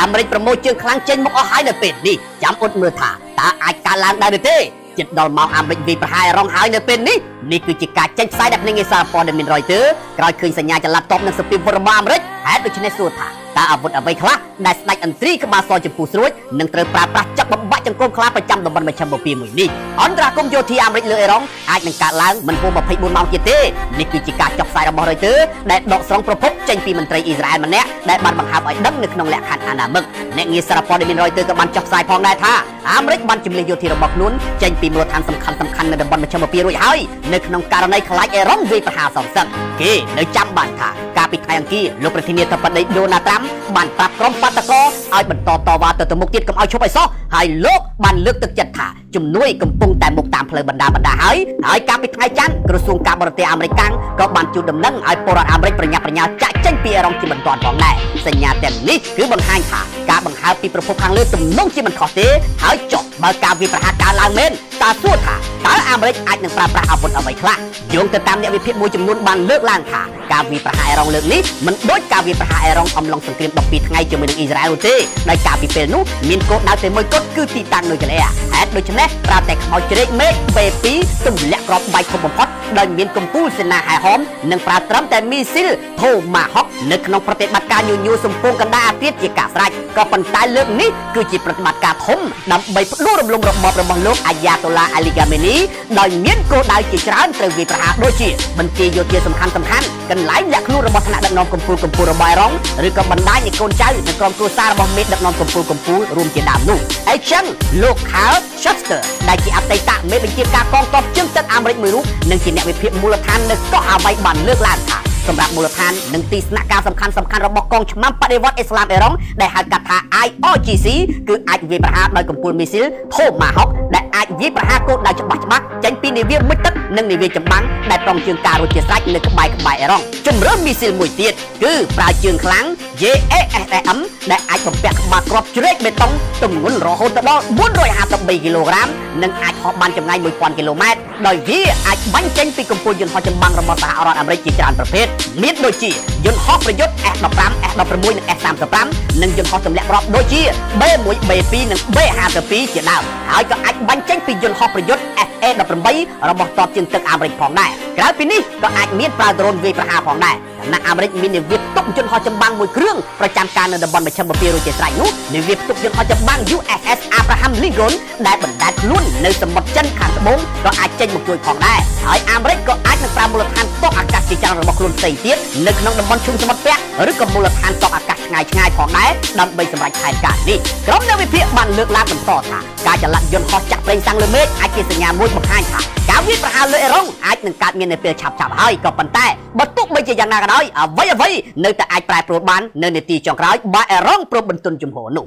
អាមេរិកប្រមូលជើងខ្លាំងចេញមកអស់ហើយនៅពេលនេះចាំអត់មើលថាតើអាចកើតឡើងដែរឬទេចិត្តដល់មកអាមេរិកវាយប្រហារអេរ៉ុងហើយនៅពេលនេះនេះគឺជាការចេញផ្សាយដែលភ្នែកសារព័ត៌មានរយទ័រក្រោយឃើញសញ្ញាចល័តតបនឹងសពាវុធរបស់អាមេរិកហេតុដូច្នេះសួរថាតើអាវុធអ្វីខ្លះដែលស្ដេចអន្ត្រីក្បាលសចំពោះស្រួចនឹងត្រូវប្រើប្រាស់ចាប់បំបាច់ចង្កូមខ្លាប្រចាំតំបន់មជ្ឈិមបូព៌ាមួយនេះអន្តរាគមយោធាអាមេរិកលើអេរ៉ុងអាចនឹងកើតឡើងមិនហួស24ម៉ោងទៀតទេនេះគឺជាការចុះផ្សាយរបស់រយទ័រដែលដកស្រង់ប្រភពចេញពីមន្ត្រីអ៊ីស្រាអែលម្នាក់ដែលបានបង្ហើបឲ្យដឹងនៅក្នុងលក្ខខណ្ឌអនាមិកអ្នកងារសារព័ត៌មានរយទ័រក៏បានចុះផ្សាយផងដែរថាអាមេរិកបានជំនះយោធារបស់ខ្លួនចេញពីមូលដ្ឋានសំខាន់នៅតំបន់មជ្ឈិមបូព៌ារួចហើយនៅក្នុងករណីខ្លាចអេរ៉ុងវាយប្រហារសងសឹកគេនៅចាំបានថាកាលពីថ្ងៃអង្គារលោកប្រធានាធិបតីដូណាល់ត្រាំបានប្រាប់ក្រុមបាតកោឲ្យបន្តតវ៉ាទៅមុខទៀតកុំឲ្យឈប់ឲ្យសោះហើយលោកបានលើកទឹកចិត្តថាជំនួយកំពុងតែមុខតាមផ្លូវបណ្ដាហើយកាលពីថ្ងៃច័ន្ទក្រសួងការបរទេសអាមេរិកក៏បានជូនដំណឹងឲ្យពលរដ្ឋអាមេរិកប្រញាប់ប្រញាល់ចាក់ចេញពីអេរ៉ុងជាបន្តផងដែរសញ្ញាទាំងនេះគឺបង្ហាញថាការបង្ហើបពីប្រភពខាងលើទំនងជាមិនខុសទេហើយចុះបើការវាយប្រហារកើតឡើងមែនតើសួរថាតើអាមេរិកអាចនឹងប្រើប្រាស់អាវុធអ្វីខ្លះយោងទៅតាមអ្នកវិភាគមួយចំនួនបានលើកឡើងថាការវាយប្រហារអេរ៉ុងលើកនេះមិនដូចការវាយប្រហារអេរ៉ុងអំឡុងសង្គ្រាម12ថ្ងៃជាមួយនឹងអ៊ីស្រាអែលទេដោយការពីពេលនោះមានគោលដៅតែមួយគត់គឺទីតាំងនៅកន្លែងហេតុដូច្នេះប្រាប់តែខ្មោចជ្រែកមេឃ B2 ទម្លាក់គ្រាប់បែកធំបំផុតដោយមានកម្ពុជាសេនាហែហមនិងប្រើត្រឹមតែមីស៊ីលថូម៉ាហុកនៅក្នុងប្រតិបត្តិការញញួរសំពងកណ្ដាលអាទៀតជាការស្រេចក៏ប៉ុន្តែលើកនេះគឺជាប្រតិបត្តិការធំដើម្បីផ្ដួលរំលំរបបរបស់លោកអាយ៉ាតូឡាអាលីហ្គាមេនីដោយមានគោលដៅជាច្រើនត្រូវវាយប្រហារដូចជាបន្ទាយយោធាសំខាន់កន្លែងលាក់ខ្លួនរបស់ថ្នាក់ដឹកនាំកម្ពុជារបស់អេរ៉ុងឬក៏បណ្ដាញនៃកូនចៅនិងក្រុមគ្រួសាររបស់មេដឹកនាំកម្ពុជារួមជាដើមនោះអញ្ចឹងលោក Carl Shuster ដែលជាអតីតមេបញ្ជាការកងទ័ពជើងទឹកអាមេរិកមួយរូបនិងជាអ្នកវិភាគមូលដ្ឋាននៅកោះហាវ៉ៃបានលើកឡើងថាសម្រាប់មូលដ្ឋាននិងទីស្នាក់ការសំខាន់របស់កងឆ្មាំបដិវត្តអ៊ីស្លាមអេរ៉ុងដែលហៅកាត់ថា IRGC គឺអាចវាយប្រហារដោយកំពូលមីស៊ីល Tomahawk ដែលអាចវាយប្រហារគោលដៅច្បាស់ចេញពីនាវាមុជទឹកនិងនាវាចម្បាំងដែលប្រងជើងការរួចជាស្រេចនៅក្បែរអេរ៉ុងជំរឿនមីស៊ីលមួយទៀតគឺប្រើជើងខ្លាំង JASM ដែលអាចបំពាក់ក្បាលគ្រាប់ជ្រែកបេតុងទម្ងន់រហូតដល់453គីឡូក្រាមនិងអាចហោះបានចម្ងាយ1000គីឡូម៉ែត្រដោយវាអាចបាញ់ចេញពីកំពូលយន្តហោះចម្បាំងរបស់សហរដ្ឋអាមេរិកជាច្រើនប្រភេទមានដូចជាយន្តហោះប្រយុទ្ធ F15, F16 និង F35 និងយន្តហោះទម្លាក់គ្រាប់ដូចជា B1, B2 និង B52 ជាដើមហើយក៏អាចបាញ់ចេញពីយន្តហោះប្រយុទ្ធ FA18 របស់ទ័ពជើងទឹកអាមេរិកផងដែរក្រៅពីនេះក៏អាចមានប្រើដ្រូនវាយប្រហារផងដែរខណៈអាមេរិកមាននាវាផ្ទុកយន្តហោះចម្បាំងមួយគ្រឿងប្រចាំការនៅតំបន់មជ្ឈិមបូព៌ារួចជាស្រេចនោះនាវាផ្ទុកយន្តហោះចម្បាំង USS Abraham Lincoln ដែលបណ្ដែតខ្លួននៅសមុទ្រចិនខាងត្បូងក៏អាចចេញមកជួយផងដែរហើយអាមេរិកក៏អាចនឹងប្រើមូលដ្ឋានទ័ពអាកាសជាច្រើនរបស់ខ្លួនផ្សេងទៀតនៅក្នុងតំបន់ឈូងសមុទ្រពាក់ឬក៏មូលដ្ឋានទ័ពអាកាសឆ្ងាយផងដែរដើម្បីសម្រេចផែនការនេះក្រុមអ្នកវិភាគបានលើកឡើងបន្តថាការចល័តយន្តហោះចាក់ប្រេងសាំងលើមេឃអាចជាសញ្ញាមួយបង្ហាញថាការវាយប្រហារលើអេរ៉ុងអាចនឹងកើតមាននៅពេលឆាប់ហើយក៏ប៉ុន្តែបើទោះបីជាយ៉ាងណាក៏ដោយអ្វីនៅតែអាចប្រែប្រួលបាននៅនាទីចុងក្រោយបើអេរ៉ុងព្រមបន្ទន់ជំហរនោះ